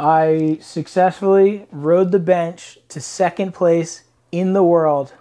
I successfully rode the bench to second place in the world.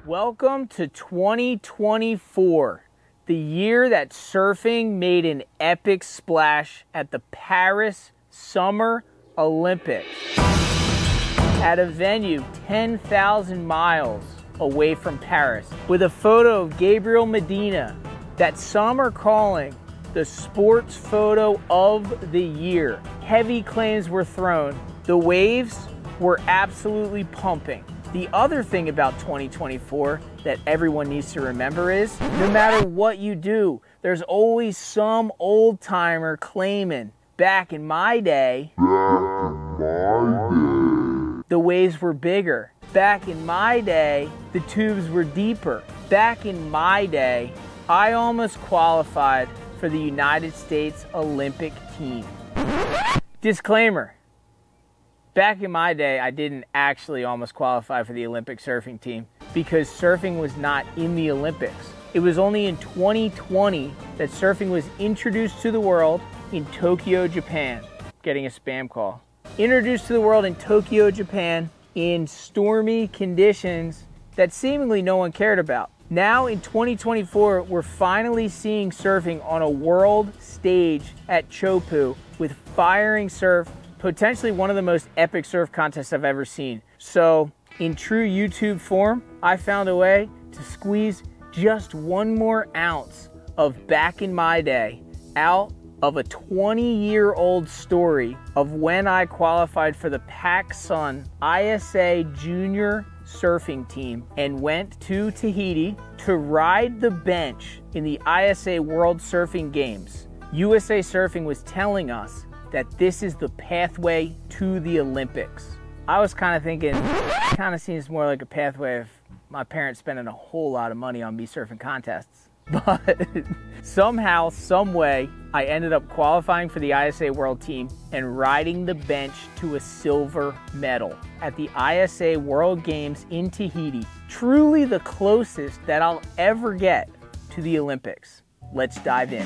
Welcome to 2024, the year that surfing made an epic splash at the Paris Summer Olympics at a venue 10,000 miles away from Paris, with a photo of Gabriel Medina that some are calling the sports photo of the year. Heavy claims were thrown. The waves were absolutely pumping. The other thing about 2024 that everyone needs to remember is, no matter what you do, there's always some old timer claiming, back in my day, the waves were bigger. Back in my day, the tubes were deeper. Back in my day, I almost qualified for the United States Olympic team. Disclaimer. Back in my day, I didn't actually almost qualify for the Olympic surfing team because surfing was not in the Olympics. It was only in 2020 that surfing was introduced to the world in Tokyo, Japan. Getting a spam call. Introduced to the world in Tokyo, Japan in stormy conditions that seemingly no one cared about. Now in 2024, we're finally seeing surfing on a world stage at Chopu with firing surf, potentially one of the most epic surf contests I've ever seen. So in true YouTube form, I found a way to squeeze just one more ounce of back in my day out of a 20-year-old story of when I qualified for the PacSun ISA Junior surfing team and went to Tahiti to ride the bench in the ISA World Surfing Games. USA Surfing was telling us that this is the pathway to the Olympics. I was kind of thinking, it kind of seems more like a pathway of my parents spending a whole lot of money on me surfing contests. But somehow, some way, I ended up qualifying for the ISA World Team and riding the bench to a silver medal at the ISA World Games in Tahiti. Truly the closest that I'll ever get to the Olympics. Let's dive in.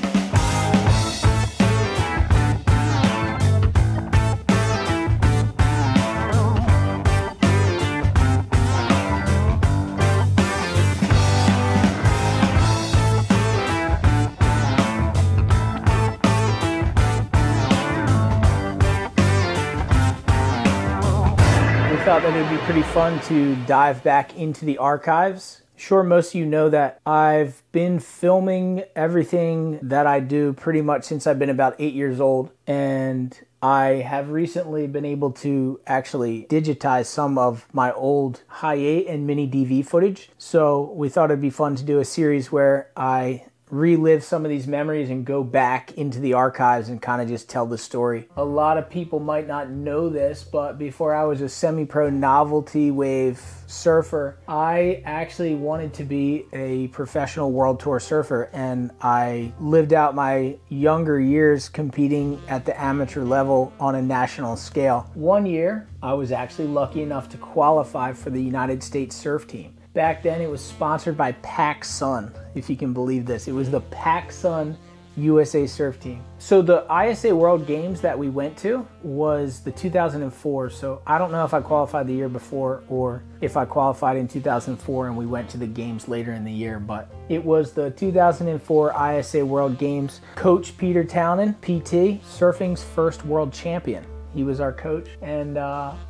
Thought that it would be pretty fun to dive back into the archives. Sure, most of you know that I've been filming everything that I do pretty much since I've been about 8 years old, and I have recently been able to actually digitize some of my old high 8 and mini DV footage. So we thought it'd be fun to do a series where I relive some of these memories and go back into the archives and kind of just tell the story. A lot of people might not know this, but before I was a semi-pro novelty wave surfer, I actually wanted to be a professional world tour surfer, and I lived out my younger years competing at the amateur level on a national scale. One year, I was actually lucky enough to qualify for the United States surf team. Back then, it was sponsored by PacSun, if you can believe this. It was the PacSun USA Surf Team. So the ISA World Games that we went to was the 2004. So I don't know if I qualified the year before or if I qualified in 2004 and we went to the games later in the year, but it was the 2004 ISA World Games. Coach Peter Townend, PT, surfing's first world champion. He was our coach, and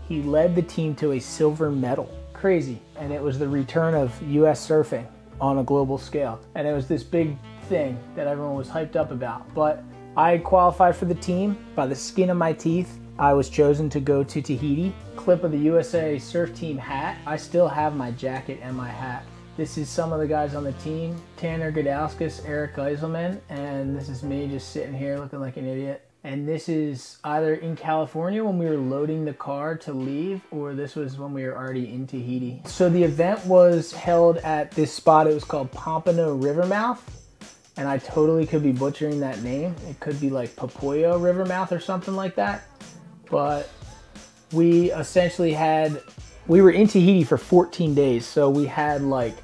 he led the team to a silver medal. Crazy. And it was the return of US surfing on a global scale. And it was this big thing that everyone was hyped up about. But I qualified for the team by the skin of my teeth. I was chosen to go to Tahiti. Clip of the USA Surf Team hat. I still have my jacket and my hat. This is some of the guys on the team. Tanner Gudauskas, Eric Geiselman, and this is me just sitting here looking like an idiot. And this is either in California when we were loading the car to leave, or this was when we were already in Tahiti. So the event was held at this spot. It was called Pompano Rivermouth. And I totally could be butchering that name. It could be like Papoyo Rivermouth or something like that. But we essentially we were in Tahiti for 14 days. So we had like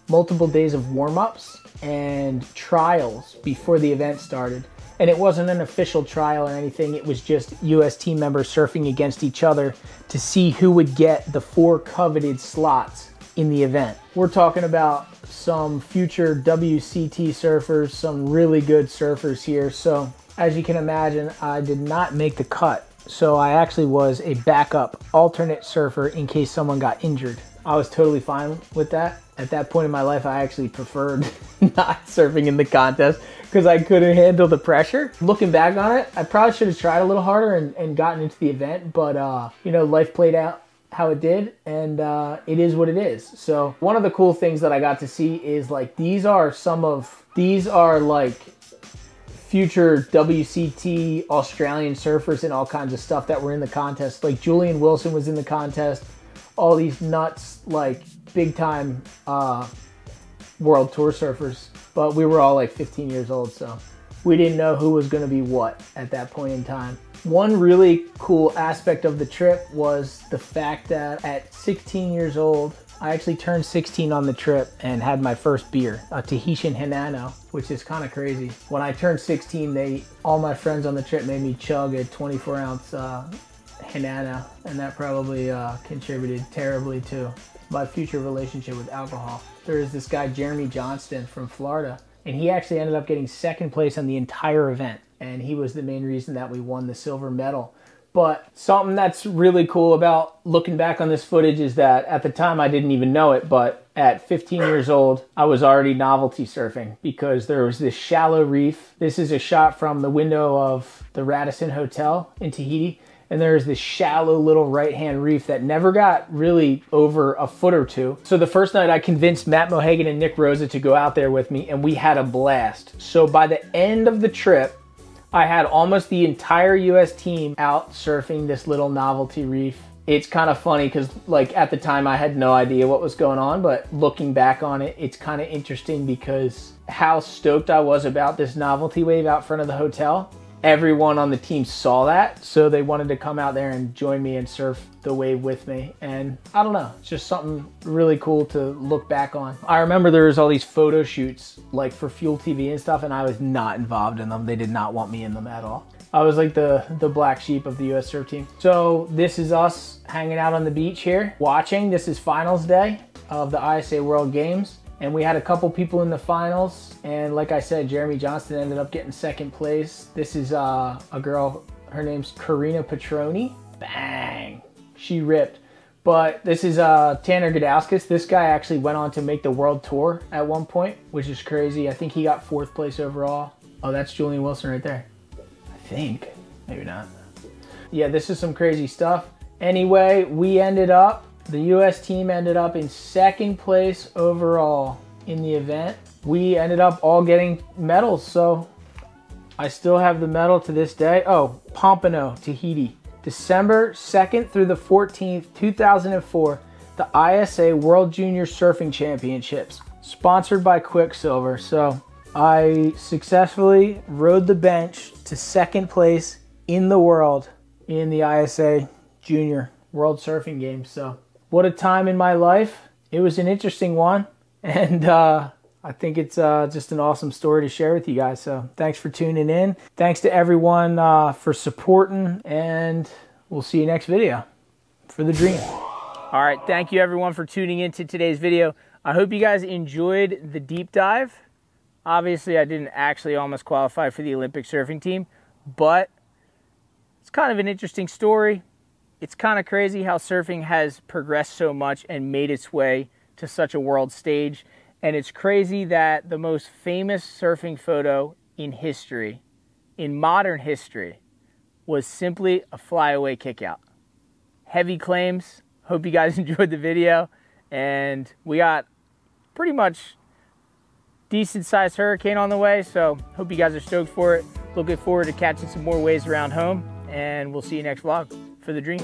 multiple days of warm-ups and trials before the event started. And it wasn't an official trial or anything. It was just US team members surfing against each other to see who would get the 4 coveted slots in the event. We're talking about some future WCT surfers, some really good surfers here. So as you can imagine, I did not make the cut. So I actually was a backup alternate surfer in case someone got injured. I was totally fine with that. At that point in my life, I actually preferred not surfing in the contest because I couldn't handle the pressure. Looking back on it, I probably should have tried a little harder and gotten into the event, but you know, life played out how it did, and it is what it is. So one of the cool things that I got to see is like these are like future WCT Australian surfers and all kinds of stuff that were in the contest. Like Julian Wilson was in the contest. All these nuts, like big time world tour surfers, but we were all like 15 years old, so we didn't know who was going to be what at that point in time. One really cool aspect of the trip was the fact that at 16 years old, I actually turned 16 on the trip and had my first beer, a Tahitian Hinano, which is kind of crazy. When I turned 16, all my friends on the trip made me chug a 24-ounce Hinano, and that probably contributed terribly to my future relationship with alcohol. There is this guy, Jeremy Johnston from Florida, and he actually ended up getting second place on the entire event, and he was the main reason that we won the silver medal. But something that's really cool about looking back on this footage is that at the time I didn't even know it, but at 15 years old, I was already novelty surfing because there was this shallow reef. This is a shot from the window of the Radisson Hotel in Tahiti. And there's this shallow little right-hand reef that never got really over a foot or two. So the first night I convinced Matt Mohagan and Nick Rosa to go out there with me, and we had a blast. So by the end of the trip, I had almost the entire US team out surfing this little novelty reef. It's kind of funny because like at the time I had no idea what was going on, but looking back on it, it's kind of interesting because how stoked I was about this novelty wave out front of the hotel. Everyone on the team saw that, so they wanted to come out there and join me and surf the wave with me. And I don't know, it's just something really cool to look back on. I remember there was all these photo shoots like for Fuel TV and stuff, and I was not involved in them. They did not want me in them at all. I was like the black sheep of the US surf team. So this is us hanging out on the beach here, watching. This is finals day of the ISA World Games. And we had a couple people in the finals. And like I said, Jeremy Johnston ended up getting second place. This is a girl, her name's Karina Petroni. Bang, she ripped. But this is Tanner Gudauskas. This guy actually went on to make the world tour at one point, which is crazy. I think he got 4th place overall. Oh, that's Julian Wilson right there. I think, maybe not. Yeah, this is some crazy stuff. Anyway, the US team ended up in 2nd place overall in the event. We ended up all getting medals, so I still have the medal to this day. Oh, Pompano, Tahiti. December 2nd through the 14th, 2004, the ISA World Junior Surfing Championships, sponsored by Quicksilver. So I successfully rode the bench to 2nd place in the world in the ISA Junior World Surfing Games. So what a time in my life. It was an interesting one, and I think it's just an awesome story to share with you guys. So thanks for tuning in. Thanks to everyone for supporting, and we'll see you next video for the dream. All right, thank you everyone for tuning into today's video. I hope you guys enjoyed the deep dive. Obviously, I didn't actually almost qualify for the Olympic surfing team, but it's kind of an interesting story. It's kind of crazy how surfing has progressed so much and made its way to such a world stage. And it's crazy that the most famous surfing photo in history, in modern history, was simply a flyaway kickout. Heavy claims. Hope you guys enjoyed the video. And we got pretty much decent sized hurricane on the way, so hope you guys are stoked for it. Looking forward to catching some more waves around home, and we'll see you next vlog for the dream.